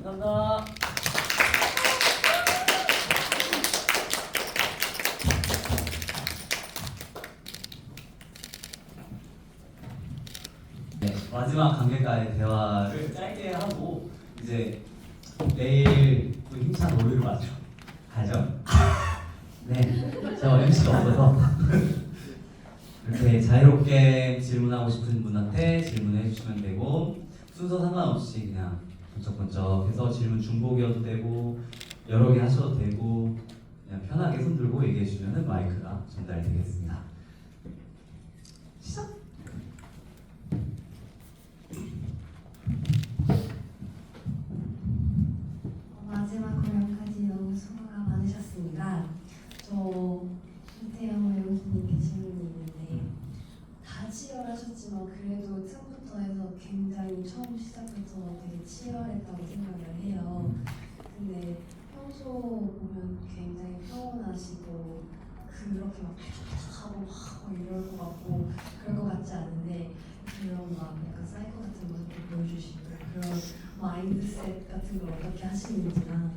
감사합니다. 네, 마지막 관객과의 대화를 짧게 하고 이제 내일 또 힘찬 오류를 맞죠. 가죠. 네, 저 MC가 없어서 이렇게 자유롭게 질문하고 싶은 분한테 질문해 주시면 되고 순서 상관없이 그냥 번쩍번쩍해서 질문 중복이어도 되고 여러 개 하셔도 되고 그냥 편하게 손 들고 얘기해 주시면 마이크가 전달되겠습니다. 시작. 마지막 공연까지 너무 수고가 많으셨습니다. 저 김태형 배우님께 질문이 있는데 다 치열하셨지만 그래도 틈부터 해서 굉장히 처음 시작부터 되게 치열했다고 생각을 해요. 근데 평소 보면 굉장히 평온하시고 그렇게 막 하고 막 이럴 것 같고 그럴 것 같지 않은데 그런 막 약간 사이코 같은 모습도 보여주시고 그런 마인드셋 같은 걸 어떻게 하시는지나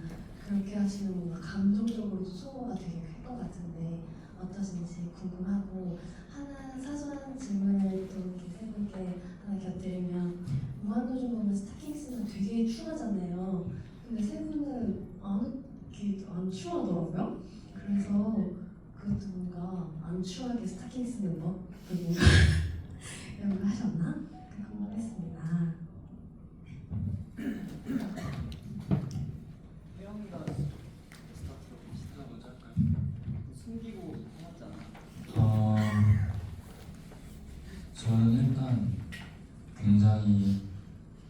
그렇게 하시는 뭔가 감정적으로도 소모가 되게 클 것 같은데 어떠신지 궁금하고 하나 사소한 질문을 또 이렇게 세 분께 하나 곁들이면 무한도전 보면 스타킹 쓰면 되게 추하잖아요. 근데 세 분은 안 추하더라고요. 그래서 그것도 뭔가 안 추하게 스타킹 쓰는 거 그리고 이런 거 하셨나? 궁금했습니다. 혜영이가 스타트로 시작해 먼저 할까요? 숨기고 해놨잖아. 저는 일단 굉장히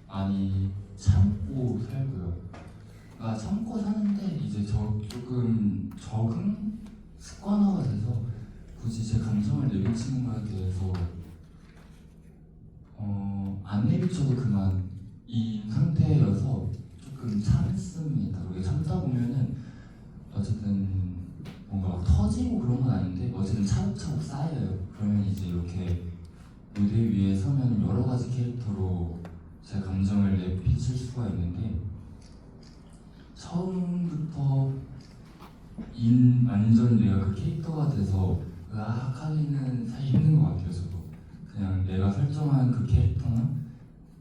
많이 참고 살고요. 그러니까 참고 사는데 이제 조금 적응 습관화가 돼서 굳이 제 감정을 내비치는 거에 대해서 안 내비쳐도 그만인 상태여서 조금 참습니다. 그렇게 참다 보면은 어쨌든 뭔가 막 터지고 그런 건 아닌데 어쨌든 차곡차곡 쌓여요. 그러면 이제 이렇게 무대 위에 서면 여러 가지 캐릭터로 제 감정을 내비칠 수가 있는데 처음부터 완전 내가 그 캐릭터가 돼서 으악 하기는 사실 힘든 것 같아요. 저도 그냥 내가 설정한 그 캐릭터나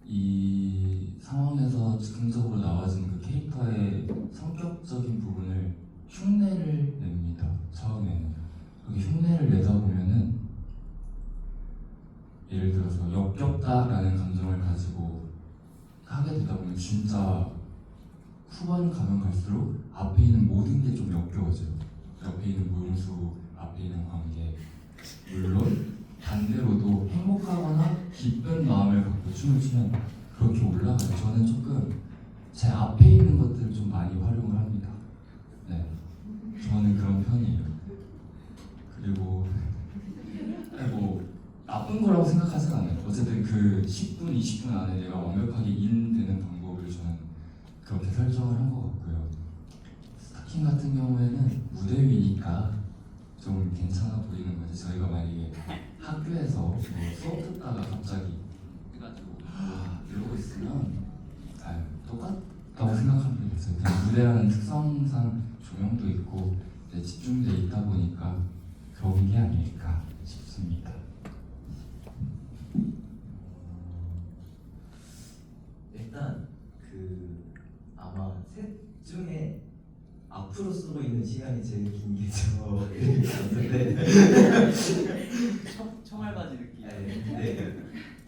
이 상황에서 즉흥적으로 나와진 그 캐릭터의 성격적인 부분을 흉내를 냅니다. 처음에는 그렇게 흉내를 내다 보면은 예를 들어서 역겹다라는 감정을 가지고 하게 되다 보면 진짜 후반 가면 갈수록 앞에 있는 모든 게 좀 역겨워져요. 옆에 있는 무용수, 앞에 있는 관계 물론 반대로도 행복하거나 기쁜 마음을 갖고 춤을 추면 그렇게 올라가요. 저는 조금 제 앞에 있는 것들을 좀 많이 활용을 합니다. 네, 저는 그런 편이에요. 그리고 뭐 나쁜 거라고 생각하진 않아요. 어쨌든 그 10분, 20분 안에 내가 완벽하게 인되는 방법을 저는 그렇게 설정을 한 것 같고요. 스타킹 같은 경우에는 무대 위니까 좀 괜찮아 보이는 거지. 저희가 만약에 학교에서 뭐 수업 듣다가 갑자기 해가지고 이러고 있으면 똑같다고 생각하면 되겠어요. 그냥 무대라는 특성상 조명도 있고 집중돼 있다 보니까 그런 게 아닐까 싶습니다. 일단 아마 셋 중에 앞으로 쓰고 있는 시간이 제일 긴 게 저일 것 같은데 청알바지 느낌. 네.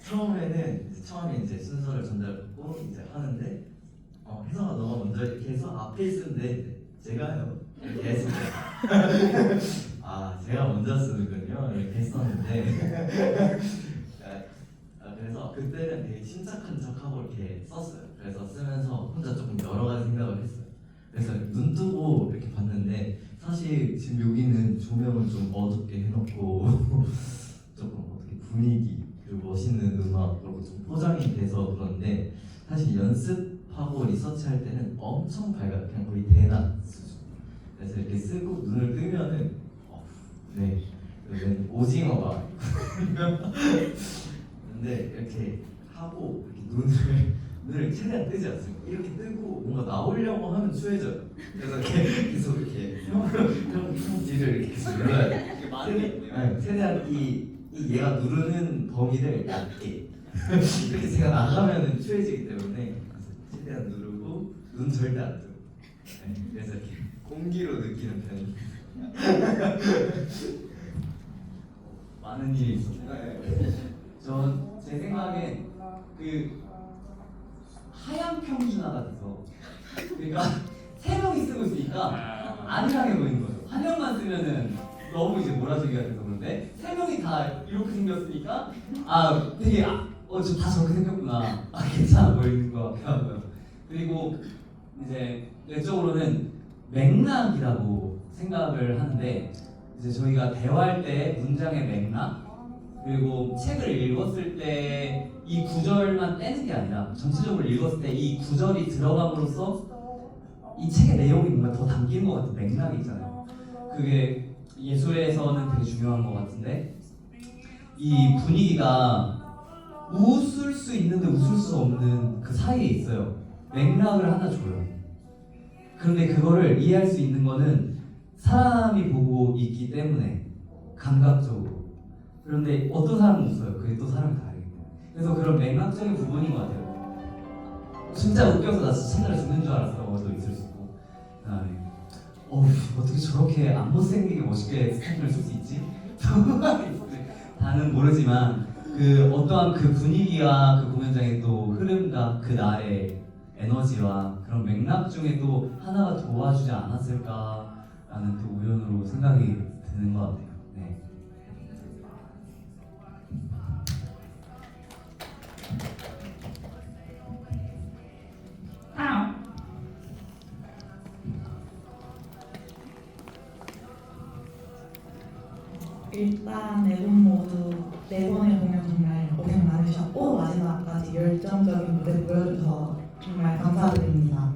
처음에 이제 순서를 전달받고 이제 하는데 혜성아 너가 먼저 이렇게 해서 앞에 있으면 돼. 제가요 이렇게 했습니다. 아 제가 먼저 쓰는군요 이렇게 했었는데 그래서 그때는 되게 침착한 척하고 이렇게 썼어요. 그래서 쓰면서 혼자 조금 여러 가지 생각을 했어요. 그래서 눈 뜨고 이렇게 봤는데 사실 지금 여기는 조명을 좀 어둡게 해놓고 조금 어떻게 분위기 그리고 멋있는 음악 그리고 좀 포장이 돼서 그런데 사실 연습하고 리서치할 때는 엄청 밝아요. 그냥 거의 대낮 수준. 그래서 이렇게 쓰고 눈을 뜨면은 네 오징어가 근데 이렇게 하고 이렇게 눈을 최대한 뜨지 않습니까? 이렇게 뜨고 뭔가 나오려고 하면 추해져요. 그래서 이렇게 계속 이렇게 형 뒤를 이렇게 계속 눌러야 돼. 이게 많이 네, 최대한 이 얘가 누르는 범위를 얇게 이렇게 제가 나가면은 추해지기 때문에 그래서 최대한 누르고 눈 절대 안 뜨고 그래서 이렇게 공기로 느끼는 편입니다. 많은 일이 있었네요. 제 생각엔 그 하얀 평준화 같아서 그러니까 세 명이 쓰고 있으니까 안이상해 보이는 거죠. 한 명만 쓰면은 너무 이제 몰아주기가 돼서 그런데 세 명이 다 이렇게 생겼으니까 되게 다 저렇게 생겼구나. 괜찮아 보이는 것 같기도 하고요. 그리고 이제 내적으로는 맥락이라고 생각을 하는데 이제 저희가 대화할 때 문장의 맥락 그리고 책을 읽었을 때 이 구절만 떼는 게 아니라 전체적으로 읽었을 때 이 구절이 들어감으로써 이 책의 내용이 뭔가 더 담긴 것 같은 맥락이 있잖아요. 그게 예술에서는 되게 중요한 것 같은데 이 분위기가 웃을 수 있는데 웃을 수 없는 그 사이에 있어요. 맥락을 하나 줘요. 그런데 그거를 이해할 수 있는 거는 사람이 보고 있기 때문에 감각적으로. 그런데 어떤 사람은 웃어요. 그게 또 사람이 다르기 때문에. 그래서 그런 맥락적인 부분인 것 같아요. 진짜 웃겨서 나 진짜 죽는 줄 알았어도 있을 수 있고 그다음에 어떻게 저렇게 안 못생기게 멋있게 스타일을 쓸 수 있지? 다는 모르지만 그 어떠한 그 분위기와 그 공연장의 또 흐름과 그 날의 에너지와 그런 맥락 중에 또 하나가 도와주지 않았을까라는 또 우연으로 생각이 드는 것 같아요. 네. 일단 네 분 모두 네 번의 공연 정말 고생 많으셨고 마지막까지 열정적인 무대 보여주셔서 정말 감사드립니다.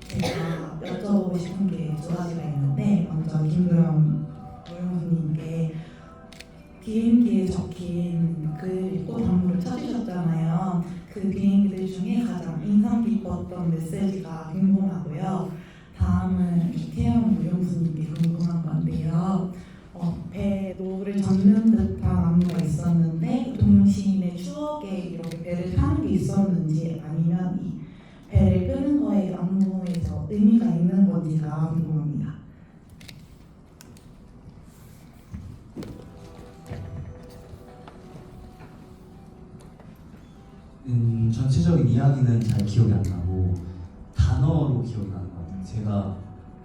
제가 여쭤보고 싶은 게 두 가지가 있는데 먼저 김도영 무용수님께 비행기에 적힌 글 읽고 당부를 쳐주셨잖아요. 그 비행기들 중에 가장 인상 깊었던 메시지가 궁금하고요. 다음은 태영 무용수님께 궁금한 건데요. 배 노를 젓는 듯한 안무가 있었는데 동심의 추억에 이렇게 배를 타는 게 있었는지 아니면 이 배를 끄는 거에 안무에서 의미가 있는 건지가 궁금합니다. 전체적인 이야기는 잘 기억이 안 나고 단어로 기억이 나는 것 같아요. 제가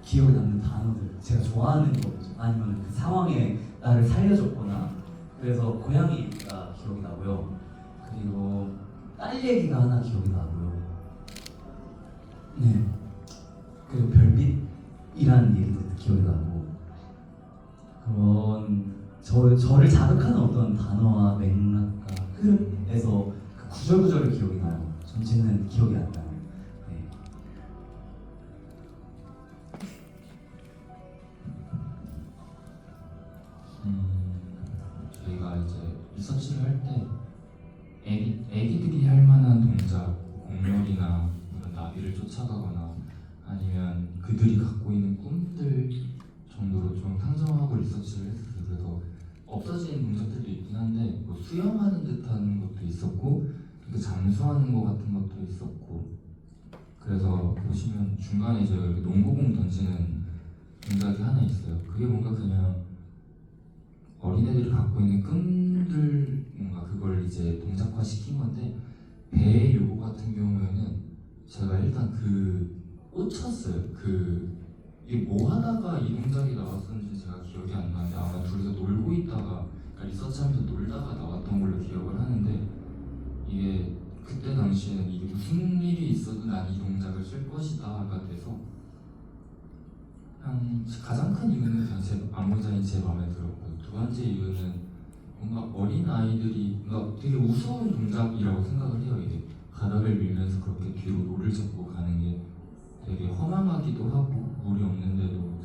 기억에 남는 단어들, 제가 좋아하는 거 아니면 그 상황에 나를 살려줬거나 그래서 고양이가 기억이 나고요. 그리고 딸 얘기가 하나 기억이 나고요. 네. 그리고 별빛이라는 얘기도 기억이 나고 그런 저를 자극하는 어떤 단어와 맥락과 흐름에서 그 구절구절이 기억이 나요. 전체는 기억이 안 나요. 네. 저희가 이제 리서치를 할 때 애기들이 할 만한 동작, 공놀이나 이런 나비를 쫓아가거나 아니면 그들이 갖고 있는 꿈들 정도로 좀 상정하고 리서치를 했었어요. 그래서 없어진 동작들도 있긴 한데 뭐 수영하는 듯한 것도 있었고 그 잠수하는 것 같은 것도 있었고 그래서 보시면 중간에 이제 농구공 던지는 동작이 하나 있어요. 그게 뭔가 그냥 어린애들이 갖고 있는 끈들 뭔가 그걸 이제 동작화 시킨 건데 배의 요구 같은 경우에는 제가 일단 꽂혔어요. 이게 뭐 하다가 이 동작이 나왔었는지 제가 기억이 안 나는데 아마 둘이서 놀고 있다가 그러니까 리서치하면서 놀다가 나왔던 걸로 기억을 하는데 이게 그때 당시에는 이게 무슨 일이 있어도 난 이 동작을 쓸 것이다가 돼서 가장 큰 이유는 그냥 제 안무장이 제 마음에 들었고 두 번째 이유는 뭔가 어린 아이들이 뭔가 되게 우스운 동작이라고 생각을 해요. 이게 바닥을 밀면서 그렇게 뒤로 노를 잡고 가는 게 되게 허망하기도 하고 물이 없는데도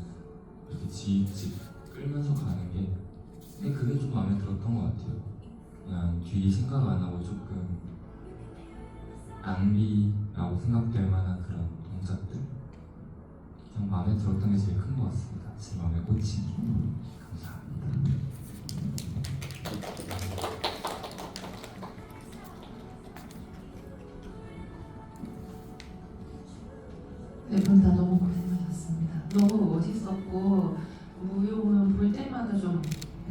이렇게 지직 끌면서 가는 게 근데 그게 좀 마음에 들었던 것 같아요. 그냥 뒤 생각 안 하고 조금 낭비라고 생각될 만한 그런 동작들 그냥 마음에 들었던 게 제일 큰 것 같습니다. 제 마음에 꽂힌 게. 감사합니다. 네 분 다 너무 고생하셨습니다. 너무 멋있었고 무용은 볼 때마다 좀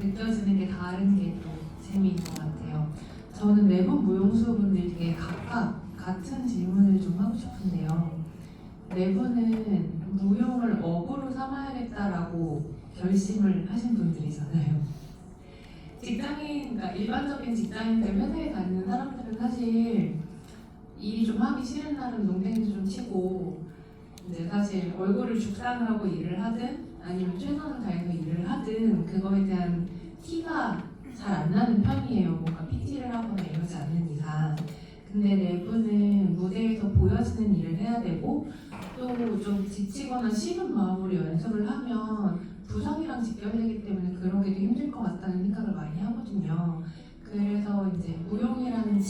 느껴지는 게 다른 게 또 재미인 것 같아요. 저는 네 분 무용 수업분들께 각각 같은 질문을 좀 하고 싶은데요. 네 분은 무용을 업으로 삼아야겠다라고 결심을 하신 분들이잖아요. 직장인, 그러니까 일반적인 직장인들 회사에 다니는 사람들은 사실 일이 좀 하기 싫은 날은 농땡이도 좀 치고 이제 사실 얼굴을 죽상하고 일을 하든 아니면 최선을 다해서 일을 하든 그거에 대한 티가 잘 안 나는 편이에요. 뭔가 PT를 하거나 이러지 않는 이상. 근데 네 분은 무대에서 보여지는 일을 해야 되고 또 좀 지치거나 식은 마음으로 연습을 하면 부상이랑 직결되기 때문에 그러기도 힘들 것 같다는 생각을 많이 하거든요. 그래서 이제 무용이라는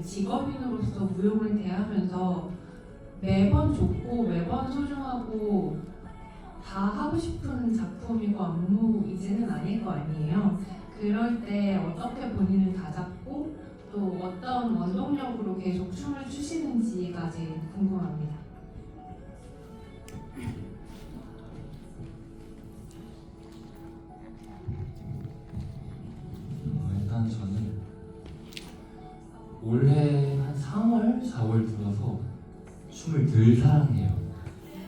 직업인으로서 무용을 대하면서 매번 좋고 매번 소중하고 다 하고 싶은 작품이고 안무이지는 아닐 거 아니에요. 그럴 때 어떻게 본인을 다잡고 또 어떤 원동력으로 계속 춤을 추시는지가 제일 궁금합니다. 일단 저는 올해 한 3월, 4월 들어서 춤을 덜 사랑해요.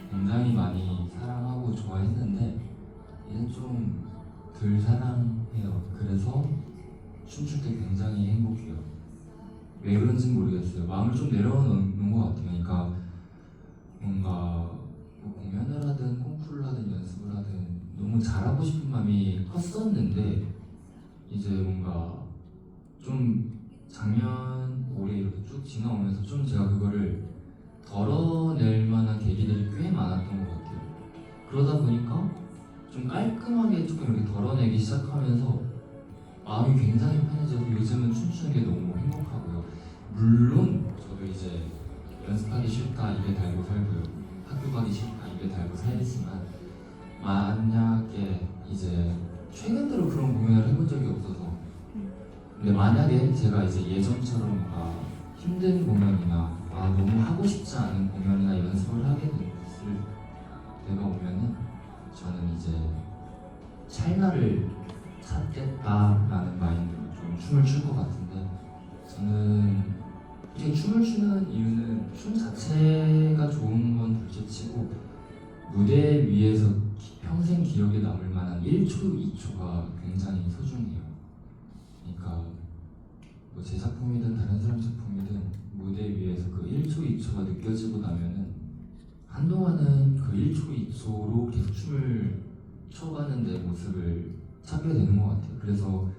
굉장히 많이 사랑하고 좋아했는데 이제 좀 덜 사랑해요. 그래서 춤출 때 굉장히 행복해요. 왜 그런지 모르겠어요. 마음을 좀 내려놓는 것 같아요. 그러니까 뭔가 뭐 공연을 하든 콩쿠르를 하든 연습을 하든 너무 잘하고 싶은 마음이 컸었는데 이제 뭔가 좀 작년 올해 이렇게 쭉 지나오면서 좀 제가 그거를 덜어낼 만한 계기들이 꽤 많았던 것 같아요. 그러다 보니까 좀 깔끔하게 조금 이렇게 덜어내기 시작하면서 마음이 굉장히 편해져서 요즘은 춤추는 게 너무 행복하고요. 물론 저도 이제 연습하기 싫다 입에 달고 살고요. 학교 가기 싫다 입에 달고 살지만 만약에 이제 최근 들어 그런 공연을 해본 적이 없어서 근데 만약에 제가 이제 예전처럼 뭔가 힘든 공연이나 너무 하고 싶지 않은 공연이나 연습을 하게 됐을 때가 오면은 저는 이제 찰나를 찾겠다라는 마인드로 좀 춤을 출 것 같은데 저는 이게 춤을 추는 이유는 춤 자체가 좋은 건 둘째치고 무대 위에서 평생 기억에 남을 만한 1초, 2초가 굉장히 소중해요. 그러니까 뭐 제 작품이든 다른 사람 작품이든 무대 위에서 그 1초, 2초가 느껴지고 나면은 한동안은 그 1초, 2초로 계속 춤을 춰가는 내 모습을 찾게 되는 것 같아요. 그래서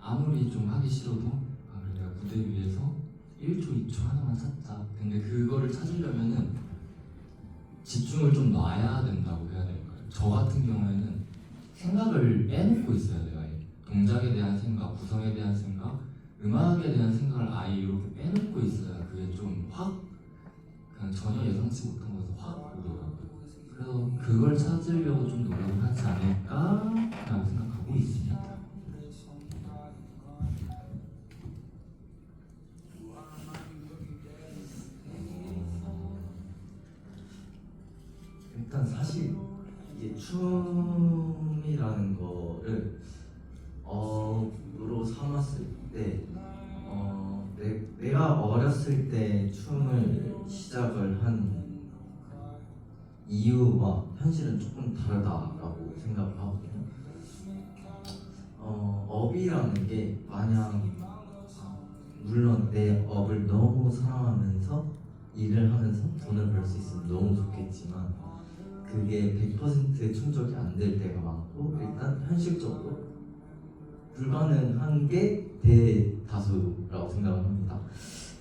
아무리 좀 하기 싫어도 그래 내가 무대 위에서 1초, 2초 하나만 찾자. 근데 그거를 찾으려면은 집중을 좀 놔야 된다고 해야 될까요? 저 같은 경우에는 생각을 빼놓고 있어야 돼요. 아예. 동작에 대한 생각, 구성에 대한 생각, 음악에 대한 생각을 아예 이렇게 빼놓고 있어야 그게 좀 확 그냥 전혀 예상치 못한 곳에서 확 오더라고요. 그래서 그걸 찾으려고 좀 노력을 하지 않을까라고 생각하고 있습니다. 일단 사실 이게 춤이라는 거를 업으로 삼았을 때 내가 어렸을 때 춤을 시작을 한 이유와 현실은 조금 다르다라고 생각을 하거든요. 업이라는 게 마냥 물론 내 업을 너무 사랑하면서 일을 하면서 돈을 벌 수 있으면 너무 좋겠지만 그게 100% 충족이 안 될 때가 많고 일단 현실적으로 불가능한 게 대다수라고 생각을 합니다.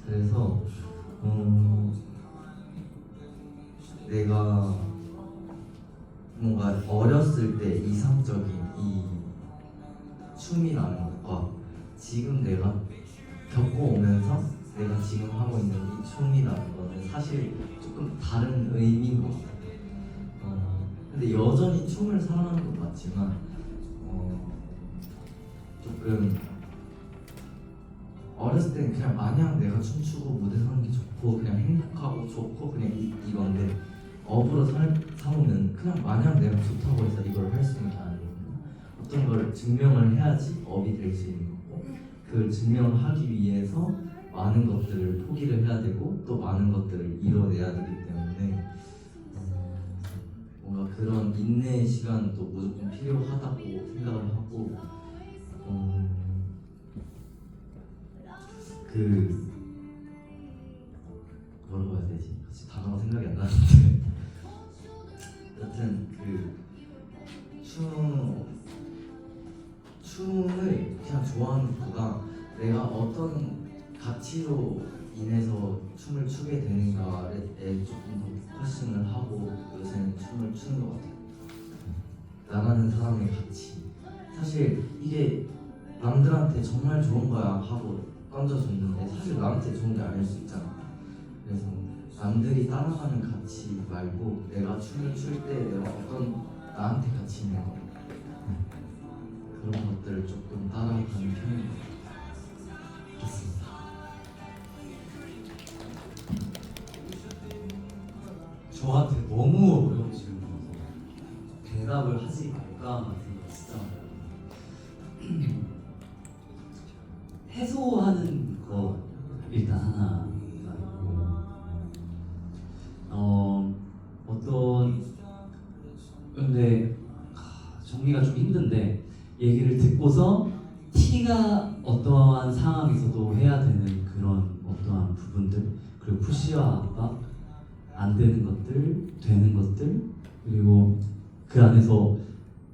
그래서 내가 뭔가 어렸을 때 이상적인 이 춤이라는 것과 지금 내가 겪어오면서 내가 지금 하고 있는 이 춤이라는 거는 사실 조금 다른 의미인 것 같아요. 근데 여전히 춤을 사랑하는 건 맞지만 조금 어렸을 때는 그냥 마냥 내가 춤추고 무대 서는 게 좋고 그냥 행복하고 좋고 그냥 이건데 업으로 사보면 그냥 마냥 내가 좋다고 해서 이걸 할 수 있는 게 아니거든요. 어떤 걸 증명을 해야지 업이 될 수 있는 거고 그걸 증명하기 위해서 많은 것들을 포기를 해야 되고 또 많은 것들을 이뤄내야 되기 때문에 뭔가 그런 인내의 시간도 무조건 필요하다고 생각을 하고 그 뭐라고 해야 되지? 사실 단어가 생각이 안 나는데 여튼 그 춤을 그냥 좋아하는 것보다 내가 어떤 가치로 인해서 춤을 추게 되는가에 조금 더 포커싱을 하고 요새는 춤을 추는 것 같아요. 나라는 사람의 가치. 사실 이게 남들한테 정말 좋은 거야 하고 던져줬는데 사실 나한테 좋은 게 아닐 수 있잖아. 그래서 남들이 따라가는 가치 말고 내가 춤을 출 때 내가 어떤 나한테 가치 있는 거 그런 것들을 조금 따라가는 편인 것 같습니다. 저한테 너무 어려운 질문이어서 대답을 하지 말까 생각 진짜 해소하는 거 일단 하나 있고 어떤 근데 정리가 좀 힘든데 얘기를 듣고서 T가 어떠한 상황에서도 해야 되는 그런 어떠한 부분들 그리고 푸시와 압박 안 되는 것들, 되는 것들 그리고 그 안에서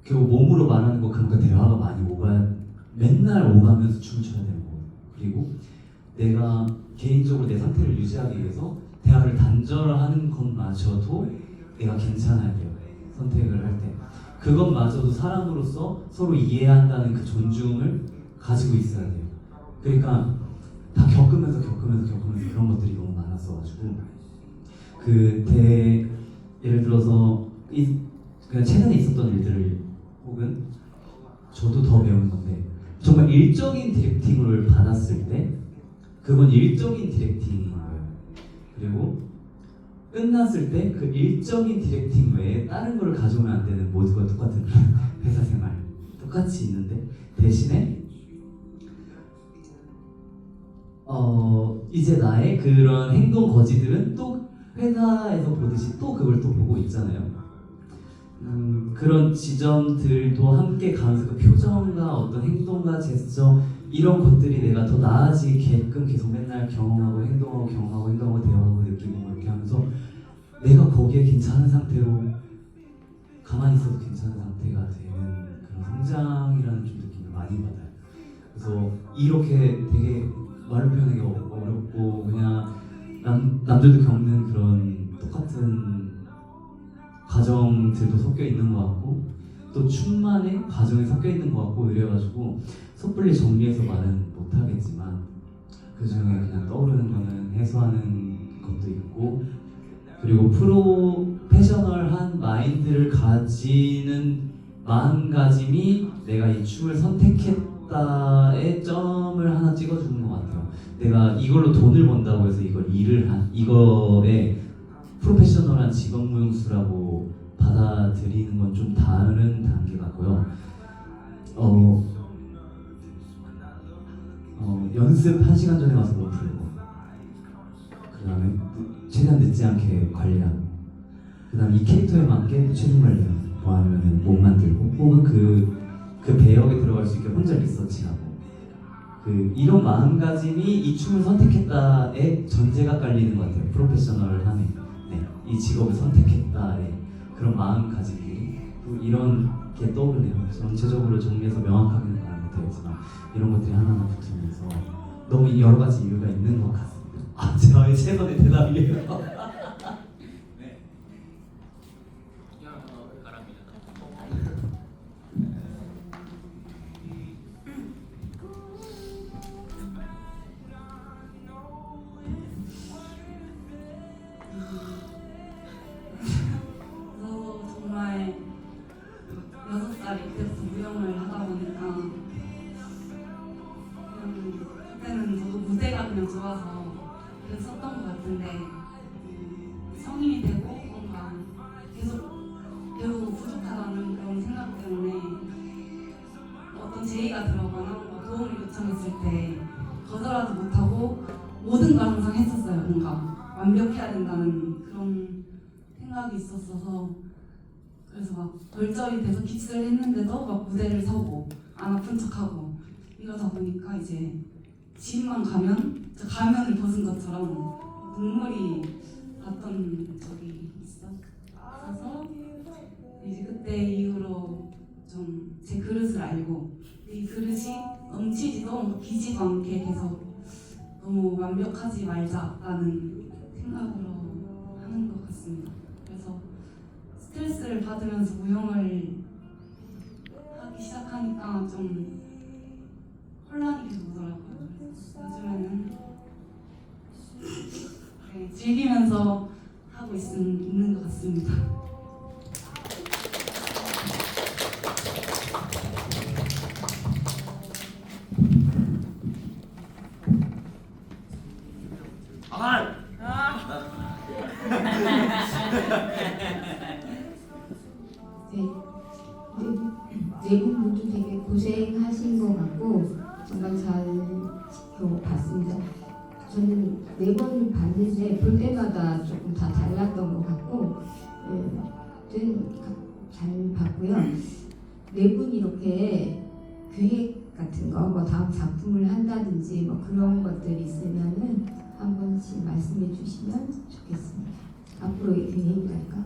결국 몸으로 말하는 거 그러니까 대화가 많이 맨날 오가면서 춤을 춰야 되는 거예요. 그리고 내가 개인적으로 내 상태를 유지하기 위해서 대화를 단절하는 것마저도 내가 괜찮아야 돼요. 선택을 할 때. 그것마저도 사람으로서 서로 이해한다는 그 존중을 가지고 있어야 돼요. 그러니까 다 겪으면서 그런 것들이 너무 많았어가지고 예를 들어서 그냥 최근에 있었던 일들을 혹은 저도 더 배우는 건데 정말 일적인 디렉팅을 받았을 때 그건 일적인 디렉팅인 거예요. 그리고 끝났을 때 그 일적인 디렉팅 외에 다른 거를 가져오면 안 되는 모두가 똑같은 회사 생활 똑같이 있는데 대신에 이제 나의 그런 행동 거지들은 또 회사에서 보듯이 또 그걸 또 보고 있잖아요. 그런 지점들도 함께 가면서 그 표정과 어떤 행동과 제스처 이런 것들이 내가 더 나아지게끔 계속 맨날 경험하고 행동하고 대화하고 느끼고 뭐 이렇게 하면서 내가 거기에 괜찮은 상태로 가만히 있어도 괜찮은 상태가 되는 그런 성장이라는 좀 느낌을 많이 받아요. 그래서 이렇게 되게 말로 표현하기 어렵고 그냥 남들도 겪는 그런 똑같은 과정들도 섞여 있는 것 같고 또 춤만의 과정이 섞여 있는 것 같고 이래가지고 섣불리 정리해서 말은 못하겠지만 그 중에 그냥 떠오르는 거는 해소하는 것도 있고 그리고 프로페셔널한 마인드를 가지는 마음가짐이 내가 이 춤을 선택했다의 점을 하나 찍어주는 것 같아요. 내가 이걸로 돈을 번다고 해서 이거에 프로페셔널한 직업 무용수라고 받아들이는 건 좀 다른 단계 같고요. 연습 1시간 전에 와서 몸 풀고 그 다음에 최대한 늦지 않게 관리하고 그 다음에 이 캐릭터에 맞게 체중 관리하고 뭐 아니면 몸 만들고 혹은 그 배역에 들어갈 수 있게 혼자 리서치하고 이런 마음가짐이 이 춤을 선택했다의 전제가 깔리는 것 같아요. 프로페셔널함에 이 직업을 선택했다의 그런 마음가짐이 또 이런 게 떠오르네요. 전체적으로 정리해서 명확하게는 말 못하겠지만 이런 것들이 하나하나 붙으면서 너무 여러 가지 이유가 있는 것 같습니다. 저의 최선의 대답이에요. 그냥 좋아서 계속 썼던 것 같은데 성인이 되고 뭔가 계속 배우고 부족하다는 그런 생각 때문에 어떤 제의가 들어거나 뭔가 도움을 요청했을 때 거절하지 못하고 모든 걸 항상 했었어요. 뭔가 완벽해야 된다는 그런 생각이 있었어서 그래서 막 벌점이 돼서 깁스를 했는데도 막 무대를 서고 안 아픈 척하고 이러다 보니까 이제 집만 가면 저 가면을 벗은 것처럼 눈물이 났던 적이 있어서 이제 그때 이후로 좀 제 그릇을 알고 이 그릇이 넘치지도 비지도 않게 계속 너무 완벽하지 말자라는 생각으로 하는 것 같습니다. 그래서 스트레스를 받으면서 무용을 하기 시작하니까 좀 혼란이 계속 오더라고요. 그래서 요즘에는 네, 즐기면서 하고 있는 것 같습니다. 네 분 모두 되게 고생하신 것 같고 정말 잘 지켜봤습니다. 저는 네 번 봤는데 볼 때마다 조금 다 달랐던 것 같고 잘 봤고요. 네 분 이렇게 계획 같은 거, 뭐 다음 작품을 한다든지 뭐 그런 것들이 있으면은 한 번씩 말씀해 주시면 좋겠습니다. 앞으로의 계획이랄까?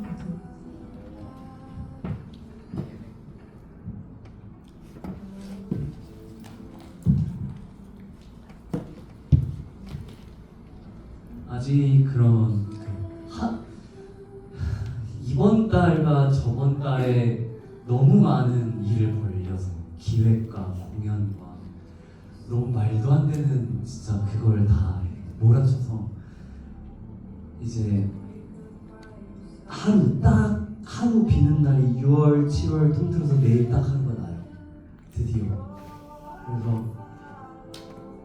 아직 그런 이번 달과 저번 달에 너무 많은 일을 벌려서 기획과 공연과 너무 말도 안 되는 진짜 그걸 다 몰아쳐서 이제 하루 비는 날이 6월, 7월 통틀어서 내일 딱 하루가 나요. 드디어. 그래서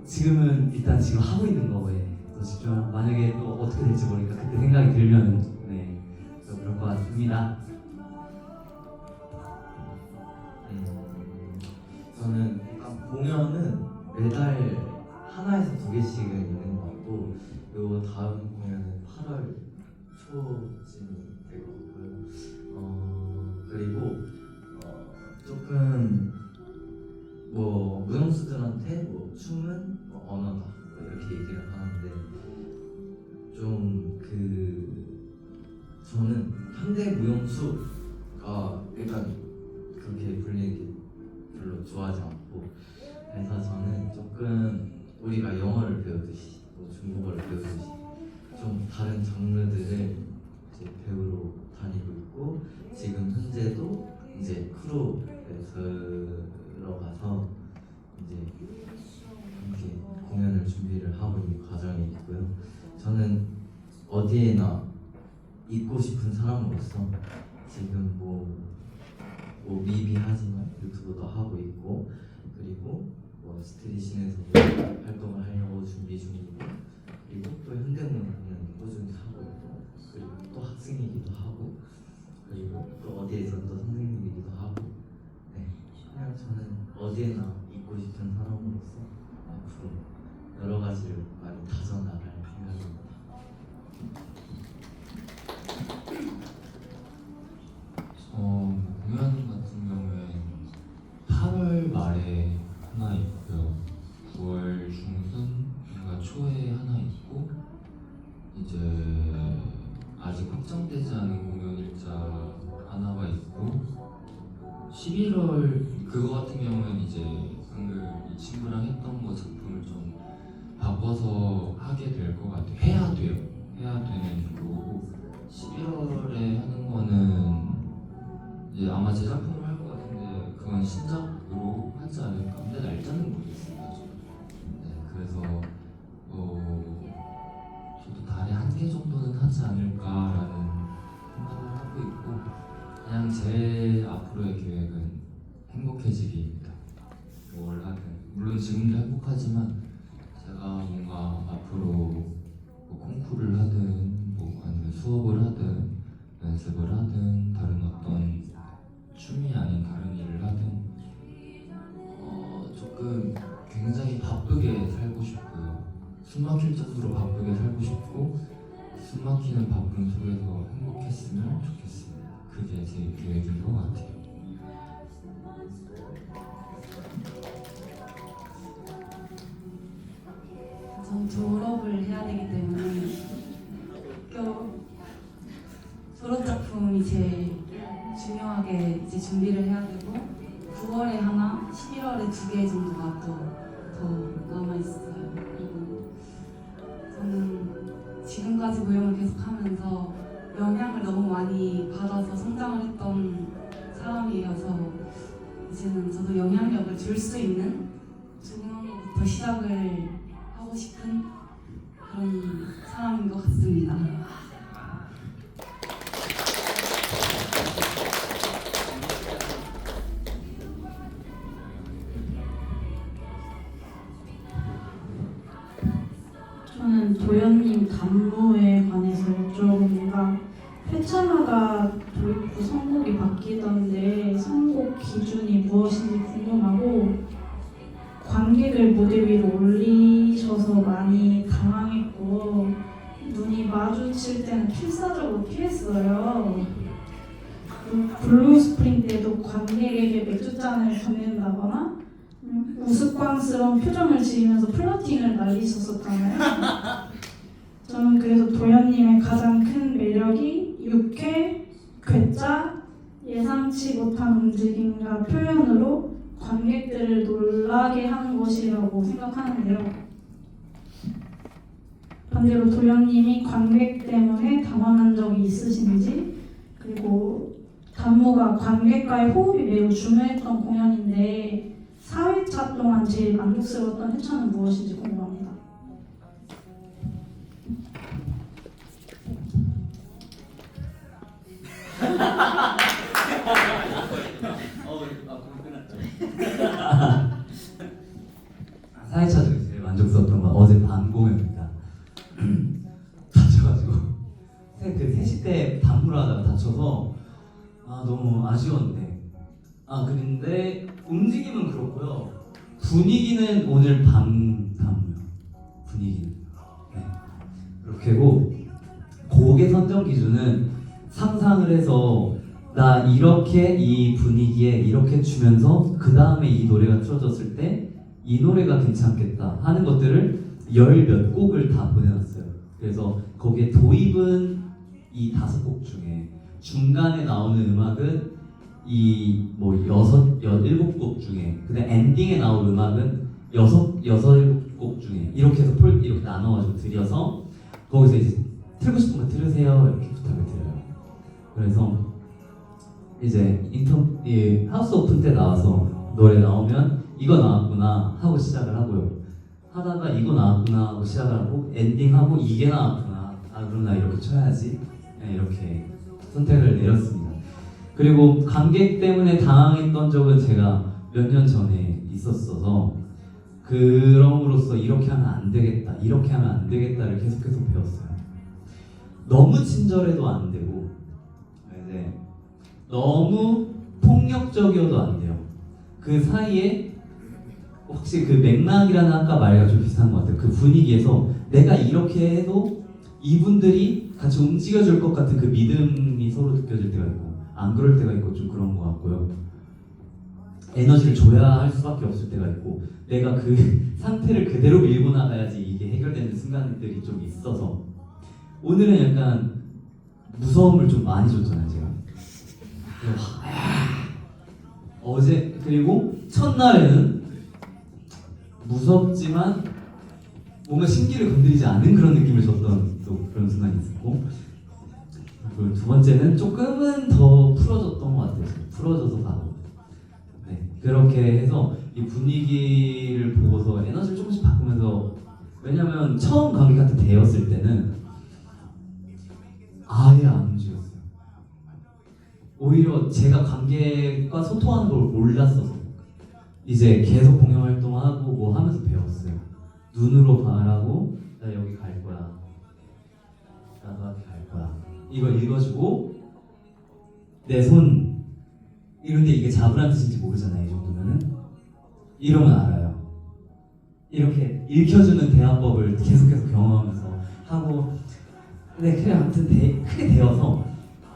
지금은 일단 지금 하고 있는 거에 또 집중. 만약에 또 어떻게 될지 모르니까 그때 생각이 들면 또 그럴 것 같습니다. 저는 일단 공연은 매달 하나에서 두 개씩은 있는 것 같고 요 다음 공연은 8월 초쯤이 될 것 같고요. 그리고 조금 뭐 무용수들한테 뭐 춤은 뭐 언어다 뭐 이렇게 얘기를 하는데 좀 저는 현대 무용수가 일단 그렇게 불리는 게 별로 좋아하지 않고 그래서 저는 조금 우리가 영어를 배우듯이 뭐 중국어를 배우듯이 좀 다른 장르들을 이제 배우러 다니고 있고 지금 현재도 이제 크루에 들어가서 이제 이렇게 공연을 준비를 하고 있는 과정이 있고요. 저는 어디에나 있고 싶은 사람으로서 지금 뭐 미비하지만 유튜브도 하고 있고 그리고 뭐 스트릿신에서 활동을 하려고 준비 중이고 그리고 또 현대무용은 꾸준히 하고 있고 그리고 또 학생이기도 하고 그리고 또 어디에서 또 선생님이기도 하고 그냥 저는 어디에나 있고 싶은 사람으로서 앞으로 여러 가지를 많이 다져나갈 생각입니다. 공연 같은 경우엔 8월 말에 하나 있고요. 9월 중순인가 초에 하나 있고 이제 아직 확정되지 않은 공연 일자 하나가 있고 11월 그거 같은 경우는 이제 방금 이 친구랑 했던 거 작품을 좀 바꿔서 하게 될 것 같아요. 해야 되는 거고 11월에 하는 거는 이제 아마 제 작품을 할 것 같은데 그건 신작으로 하지 않을까. 근데 날짜는 모르겠습니다. 그래서 저도 달에 1개 정도는 하지 않을까라는 생각을 하고 있고 그냥 제 앞으로의 계획은 행복해지기입니다. 뭘 하든 물론 지금도 행복하지만 제가 뭔가 연습을 하든 다른 어떤 춤이 아닌 다른 일을 하든 조금 굉장히 바쁘게 살고 싶고요. 숨 막힐 정도로 바쁘게 살고 싶고 숨 막히는 바쁨 속에서 행복했으면 좋겠습니다. 그게 제 계획인 것 같아요. 전 졸업을 해야 되기 때문에 졸업 작품이 제일 중요하게 이제 준비를 해야 되고 9월에 하나, 11월에 2개 정도가 또 더 남아 있어요. 그리고 저는 지금까지 무용을 계속하면서 영향을 너무 많이 받아서 성장을 했던 사람이어서 이제는 저도 영향력을 줄 수 있는 중앙부터 시작을 하고 싶은 그런 사람인 것 같습니다. 저는 도연님 단무에 관해서 여쭤봅니다. 회차마다 도입부 선곡이 바뀌던데 선곡 기준이 무엇인지 궁금하고 관객을 무대 위로 올리셔서 많이 당황했고 눈이 마주칠 때는 필사적으로 피했어요. 블루 스프링 때도 관객에게 맥주잔을 건넨다거나 우스꽝스러운 표정을 지으면서 플러팅을 날리셨었잖아요. 저는 그래서 도연님의 가장 큰 매력이 유쾌, 괴짜, 예상치 못한 움직임과 표현으로 관객들을 놀라게 하는 것이라고 생각하는데요. 반대로 도연님이 관객 때문에 당황한 적이 있으신지, 그리고 단무가 관객과의 호흡이 매우 중요했던 공연인데 4회차 동안 제일 만족스러웠던 회차는 무엇인지 궁금합니다. 그럼 끝났죠. 4회차 중에 제일 만족스러웠던 건 어제 밤 공연입니다. 다쳐가지고 그 3시 때 단무를 하다가 다쳐서 너무 아쉬웠는데 근데 움직임은 그렇고요. 분위기는 오늘 밤 단무요. 분위기는 그렇게고 곡의 선정 기준은 상상을 해서 나 이렇게 이 분위기에 이렇게 주면서 그 다음에 이 노래가 틀어졌을 때 이 노래가 괜찮겠다 하는 것들을 10몇 곡을 다 보내놨어요. 그래서 거기에 도입은 이 5곡 중에 중간에 나오는 음악은 이 뭐 7곡 중에 근데 엔딩에 나올 음악은 7곡 중에 이렇게 해서 이렇게 나눠가지고 드려서 거기서 이제 틀고 싶은 거 틀으세요 이렇게 부탁을 드려요. 그래서 이제 하우스 오픈 때 나와서 노래 나오면 이거 나왔구나 하고 시작을 하고요. 하다가 이거 나왔구나 하고 시작을 하고 엔딩하고 이게 나왔구나 그럼 나 이렇게 쳐야지 이렇게 선택을 내렸습니다. 그리고 관객 때문에 당황했던 적은 제가 몇 년 전에 있었어서 그럼으로써 이렇게 하면 안 되겠다 이렇게 하면 안 되겠다를 계속해서 배웠어요. 너무 친절해도 안 되고 이제 너무 폭력적이어도 안 돼요. 그 사이에 혹시 그 맥락이라는 아까 말과 좀 비슷한 것 같아요. 그 분위기에서 내가 이렇게 해도 이분들이 같이 움직여줄 것 같은 그 믿음이 서로 느껴질 때가 있고 안 그럴 때가 있고 좀 그런 것 같고요. 에너지를 줘야 할 수밖에 없을 때가 있고 내가 그 상태를 그대로 밀고 나가야지 이게 해결되는 순간들이 좀 있어서 오늘은 약간 무서움을 좀 많이 줬잖아요 제가. 어제 그리고 첫날에는 무섭지만 뭔가 신기를 건드리지 않은 그런 느낌을 줬던 또 그런 순간이 있었고 그리고 두 번째는 조금은 더 풀어졌던 것 같아요. 풀어져서 가고 그렇게 해서 이 분위기를 보고서 에너지를 조금씩 바꾸면서 왜냐면 처음 관객한테 대었을 때는 아예 안 움직였어요. 오히려 제가 관객과 소통하는 걸 몰랐어서 이제 계속 공연 활동하고 뭐 하면서 배웠어요. 눈으로 말하고 나 여기 갈 거야. 나도 여기 갈 거야. 이걸 읽어주고 내 손 이런데 이게 잡으란 뜻인지 모르잖아요. 이 정도면은 이러면 알아요. 이렇게 읽혀주는 대화법을 계속해서 경험하면서 하고 네 그래 아무튼 크게 되어서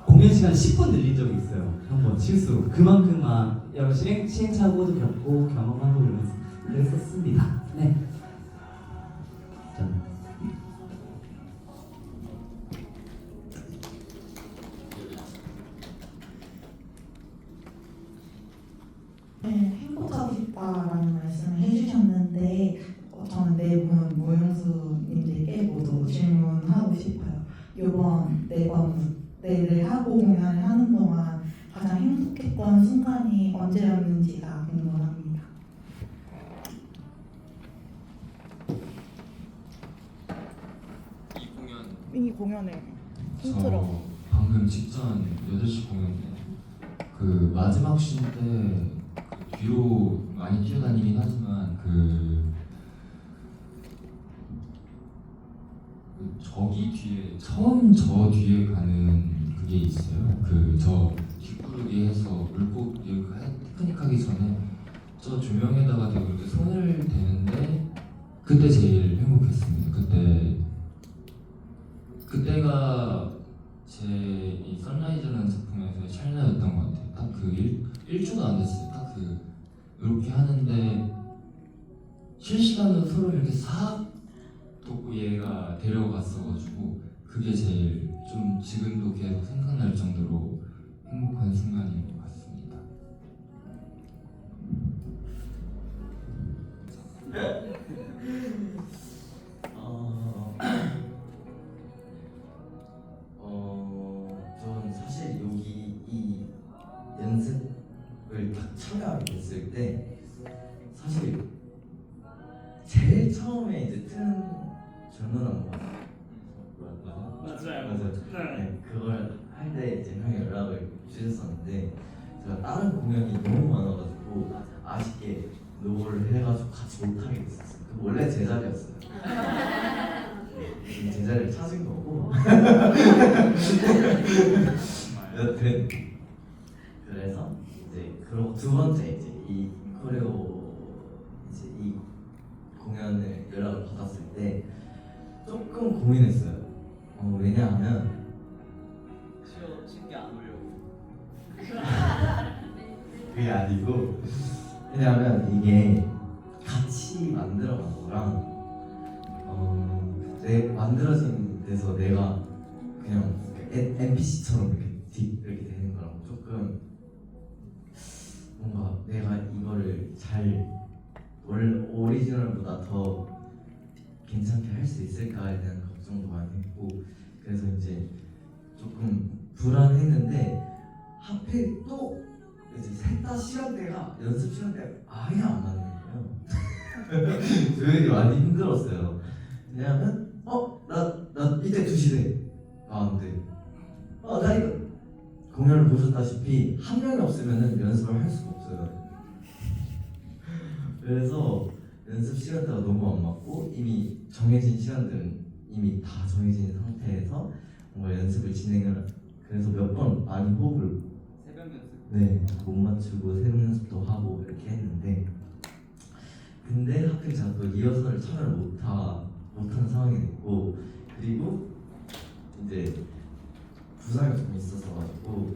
공연 시간 10분 늘린 적이 있어요. 한번 실수로 그만큼 막 여러 시행착오도 겪고 경험하고 이러면서 그랬었습니다. 네. 전 네, 행복하고 싶다라는 말씀을 해주셨는데 저는 네 분 모형수님들께 모두 질문하고 싶어요. 이번 4번 무대를 하고 공연을 하는 동안 가장 행복했던 순간이 언제였는지가 궁금합니다. 이 공연 이 공연을 저 방금 직전 8시 공연 때그 마지막 씬때 그 뒤로 많이 뛰어다니긴 하지만 저기 뒤에 처음 저 뒤에 가는 그게 있어요. 그 저 뒷구르기 해서 물고 테크닉하기 전에 저 조명에다가 대고 이렇게 손을 대는데 그때 제일 행복했습니다. 그때가 제 이 선라이즈라는 작품에서의 찰나였던 것 같아요. 딱 그 1초도 안 됐어요. 딱 이렇게 하는데 실시간으로 서로 이렇게 싹 돋고 얘가 데려갔어가지고 그게 제일 좀 지금도 계속 생각날 정도로 행복한 순간인 것 같습니다. 저는 사실 여기 이 연습을 딱 참여하게 됐을 때 사실 제일 처음에 이제 틀은 젊은한 거 맞아요. 네, 그걸 할 때 이제 형이 연락을 주셨었는데 제가 다른 공연이 너무 많아가지고 아쉽게 노를 해가지고 같이 못하게 됐었어요. 원래 제 자리였어요. 지금 제 자리를 찾은 거고. 여튼 그래서 이제 그리고 두 번째 이제 이 코레오 이제 이 공연을 연락을 받았을 때 조금 고민했어요. 왜냐하면 쉽게 안 오려고. 그게 아니고 왜냐하면 이게 같이 만들어간 거랑 내 만들어진 데서 내가 그냥 NPC처럼 이렇게 되는 거랑 조금 뭔가 내가 이거를 잘 오리지널보다 더 괜찮게 할 수 있을까에 대한 걱정도 많이 했고 그래서 이제 조금 불안했는데 하필 또 이제 셋 다 시간대가 연습 시간대가 아예 안 맞는 거예요. 조연이 많이 힘들었어요. 왜냐하면 나 이때 2시 돼. 안 돼. 나 이거 공연을 보셨다시피 한 명이 없으면은 연습을 할 수가 없어요. 그래서 연습 시간대가 너무 안 맞고 이미 정해진 시간들은 이미 다 정해진 상태에서 뭔가 연습을 진행을 그래서 몇 번 많이 호흡을 새벽 연습. 네, 못 맞추고 새벽 연습도 하고 이렇게 했는데 근데 하필 제가 또 리허설을 참여를 못한 상황이 됐고 그리고 이제 부상이 좀 있어서 가지고